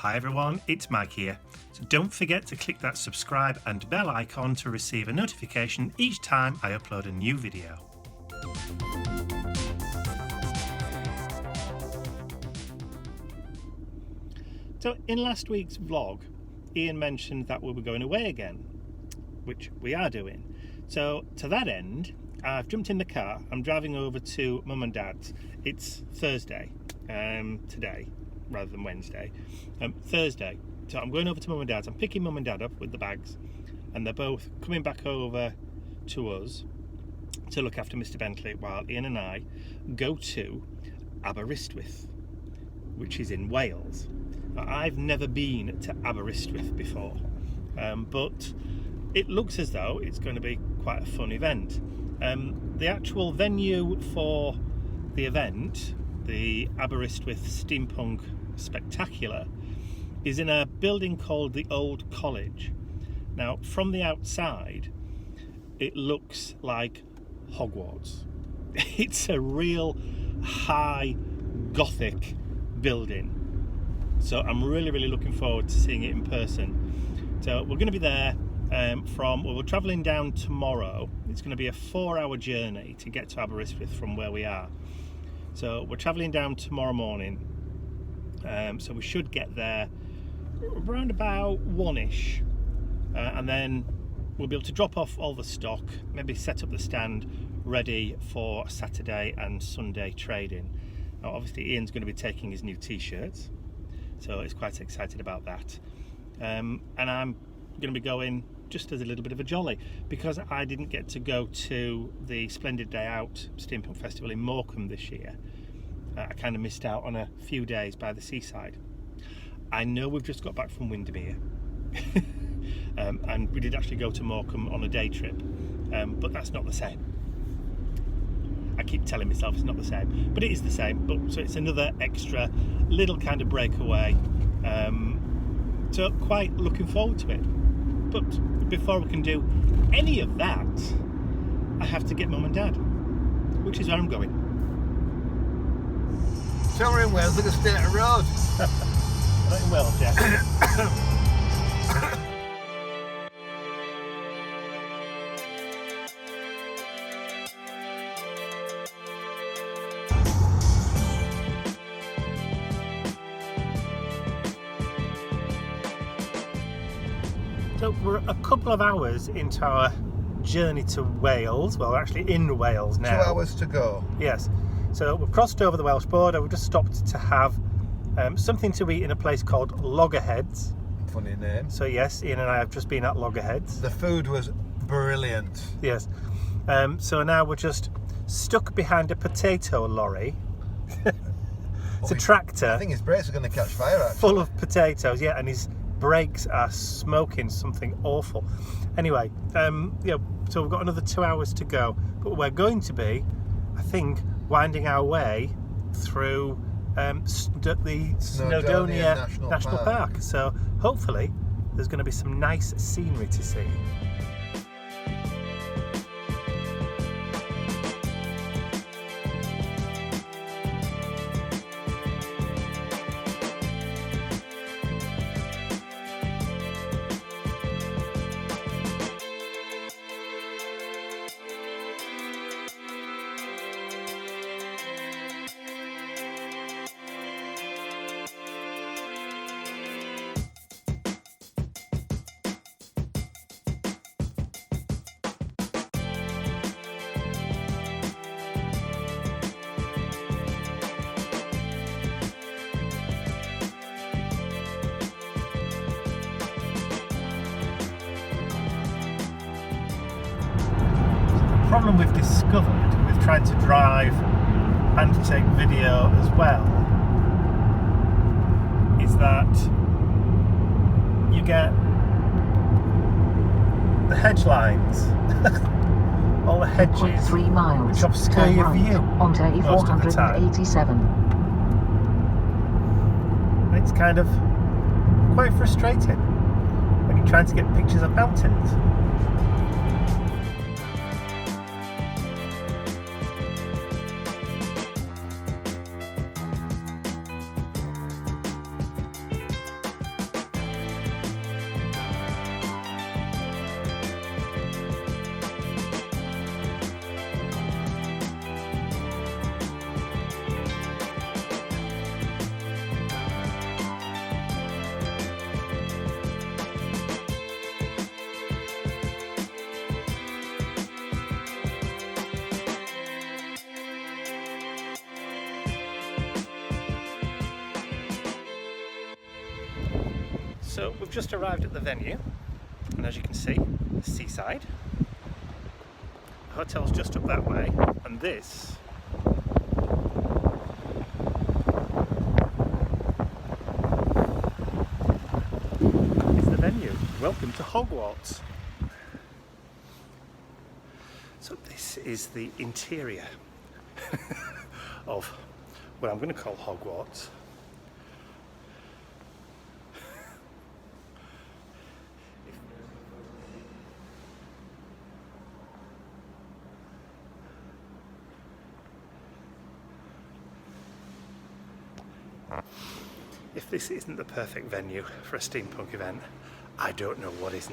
Hi everyone, it's Mike here. So don't forget to click that subscribe and bell icon to receive a notification each time I upload a new video. So in last week's vlog, Ian mentioned that we were going away again, which we are doing. So to that end, I've jumped in the car. I'm driving over to Mum and Dad's. It's Thursday today rather than Wednesday. Thursday. So I'm going over to Mum and Dad's. I'm picking Mum and Dad up with the bags, and they're both coming back over to us to look after Mr. Bentley while Ian and I go to Aberystwyth, which is in Wales. Now, I've never been to Aberystwyth before, but it looks as though it's going to be quite a fun event. The actual venue for the event, the Aberystwyth Steampunk Spectacular, is in a building called the Old College. Now, from the outside, it looks like Hogwarts. It's a real high Gothic building. So I'm really looking forward to seeing it in person. So we're going to be there we're travelling down tomorrow. It's going to be a 4-hour journey to get to Aberystwyth from where we are. So we're travelling down tomorrow morning. So we should get there around about 1ish, and then we'll be able to drop off all the stock, maybe set up the stand ready for Saturday and Sunday trading. Now obviously Ian's going to be taking his new t-shirts, so he's quite excited about that, and I'm going to be going just as a little bit of a jolly, because I didn't get to go to the Splendid Day Out Steampunk Festival in Morecambe this year. I kind of missed out on a few days by the seaside. I know we've just got back from Windermere, and we did actually go to Morecambe on a day trip, but that's not the same. I keep telling myself it's not the same, but it is the same. But so it's another extra little kind of breakaway. So quite looking forward to it. But before we can do any of that, I have to get Mum and Dad, which is where I'm going. So we're in Wales, look at the state of the road. Not in Wales, yeah. So we're a couple of hours into our journey to Wales. Well, we're actually in Wales now. 2 hours to go. Yes. So we've crossed over the Welsh border. We've just stopped to have something to eat in a place called Loggerheads. Funny name. So yes, Ian and I have just been at Loggerheads. The food was brilliant. Yes. So now we're just stuck behind a potato lorry. It's a tractor. I think his brakes are going to catch fire, actually. Full of potatoes, yeah, and his brakes are smoking something awful. Anyway, so we've got another 2 hours to go, but we're going to be, I think, winding our way through the Snowdonia National Park. So hopefully there's going to be some nice scenery to see. The problem we've discovered with trying to drive and to take video as well is that you get the hedge lines, all the hedges, 3 miles, which obscure your view onto most of the time. 487. And it's kind of quite frustrating when you're trying to get pictures of mountains. So we've just arrived at the venue, and as you can see, the seaside. The hotel's just up that way, and this is the venue. Welcome to Hogwarts. So this is the interior of what I'm going to call Hogwarts. If this isn't the perfect venue for a steampunk event, I don't know what is.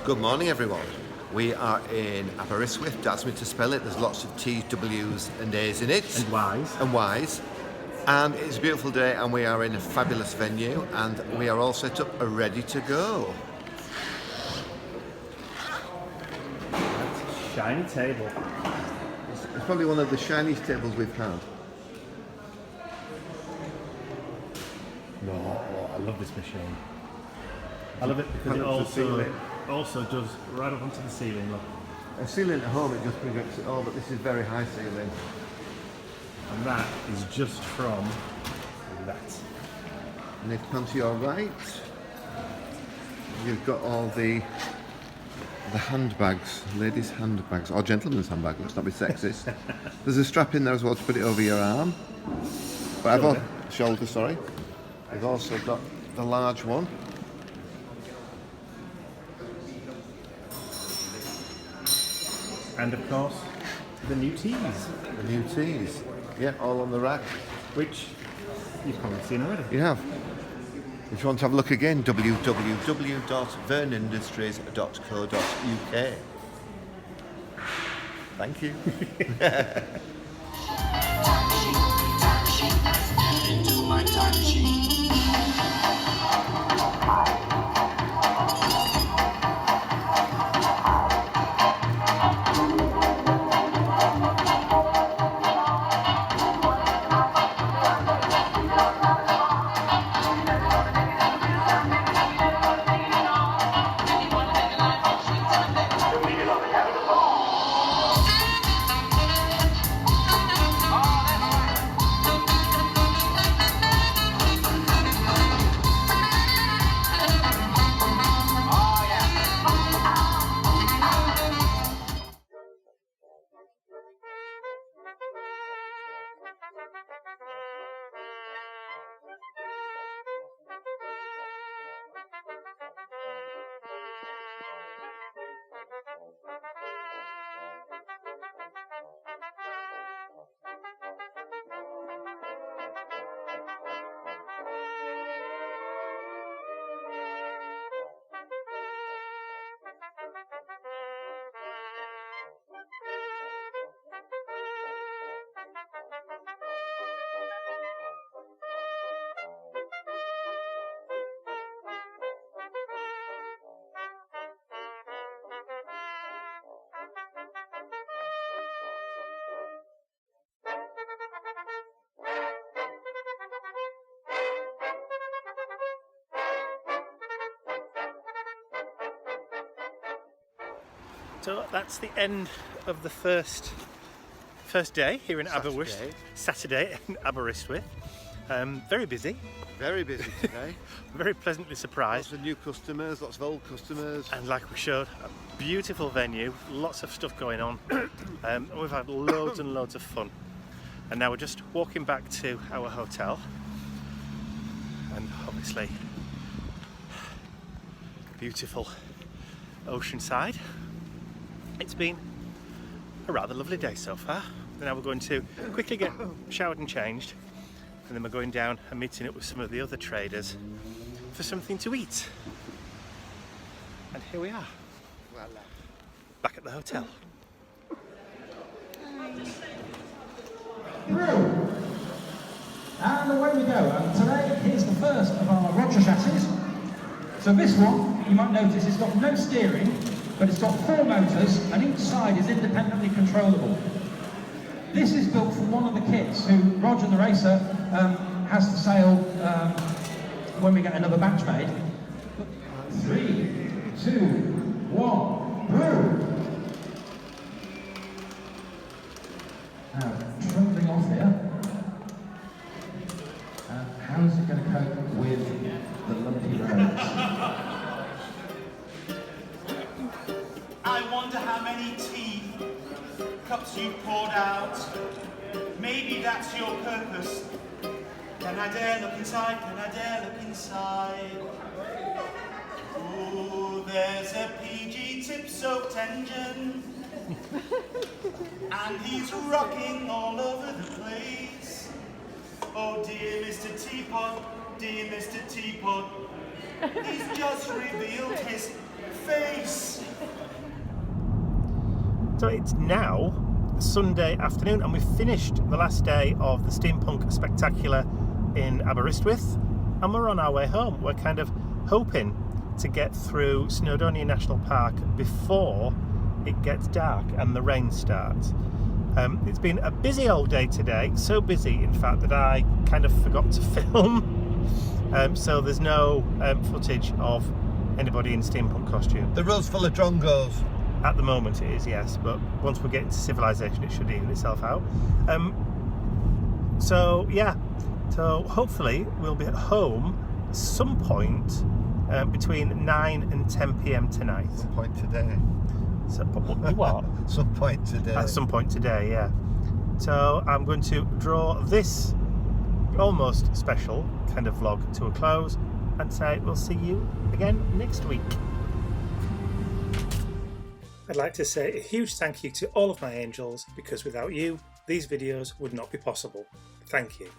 Good morning, everyone. We are in Aberystwyth. That's me to spell it. There's lots of T's, W's, and A's in it. And Y's. And Y's. And it's a beautiful day, and we are in a fabulous venue, and we are all set up and ready to go. Shiny table. It's probably one of the shiniest tables we've had. No, I love this machine. I love it because Hang it up to the ceiling. also does right up onto the ceiling. Look, A ceiling at home, it just projects it all, but this is very high ceiling. and that is just from that. And if you come to your right, you've got all the handbags, ladies' handbags, or gentlemen's handbag, let's not be sexist. There's a strap in there as well to put it over your arm. But shoulder, sorry. We've also got the large one. And of course, the new teas, The new teas. Yeah, all on the rack. which you've probably seen already. You have. If you want to have a look again, www.vernindustries.co.uk. Thank you. So that's the end of the first day here in Aberystwyth. Saturday in Aberystwyth. Very busy. Very busy today. Very pleasantly surprised. Lots of new customers, lots of old customers. And like we showed, a beautiful venue, lots of stuff going on. And we've had loads and loads of fun. And now we're just walking back to our hotel. And obviously, beautiful oceanside. It's been a rather lovely day so far. Now we're going to quickly get showered and changed, and then we're going down and meeting up with some of the other traders for something to eat. And here we are, back at the hotel. Through. And away we go. And today, here's the first of our Roger chassis. So this one, you might notice, it's got no steering, but it's got 4 motors, and each side is independently controllable. This is built from one of the kits, who Roger the racer has to sail when we get another batch made. 3, 2, 1, through. Now, trundling off here. How's it going to cope with the lumpy roads? I wonder how many tea cups you've poured out. Maybe that's your purpose. Can I dare look inside? Can I dare look inside? Oh, there's a PG tip-soaked engine. And he's rocking all over the place. Oh dear Mr. Teapot, dear Mr. Teapot, he's just revealed his face. So it's now Sunday afternoon, and we've finished the last day of the Steampunk Spectacular in Aberystwyth, and we're on our way home. We're kind of hoping to get through Snowdonia National Park before it gets dark and the rain starts. It's been a busy old day today, so busy in fact that I kind of forgot to film. So there's no footage of anybody in steampunk costume. The road's full of drongos. At the moment it is, yes, but once we get into civilization it should even itself out. So yeah, so hopefully we'll be at home at some point between 9 and 10 p.m. tonight. Some point today. So, what? Some point today. At some point today, yeah. So I'm going to draw this almost special kind of vlog to a close and say we'll see you again next week. I'd like to say a huge thank you to all of my angels, because without you, these videos would not be possible. Thank you.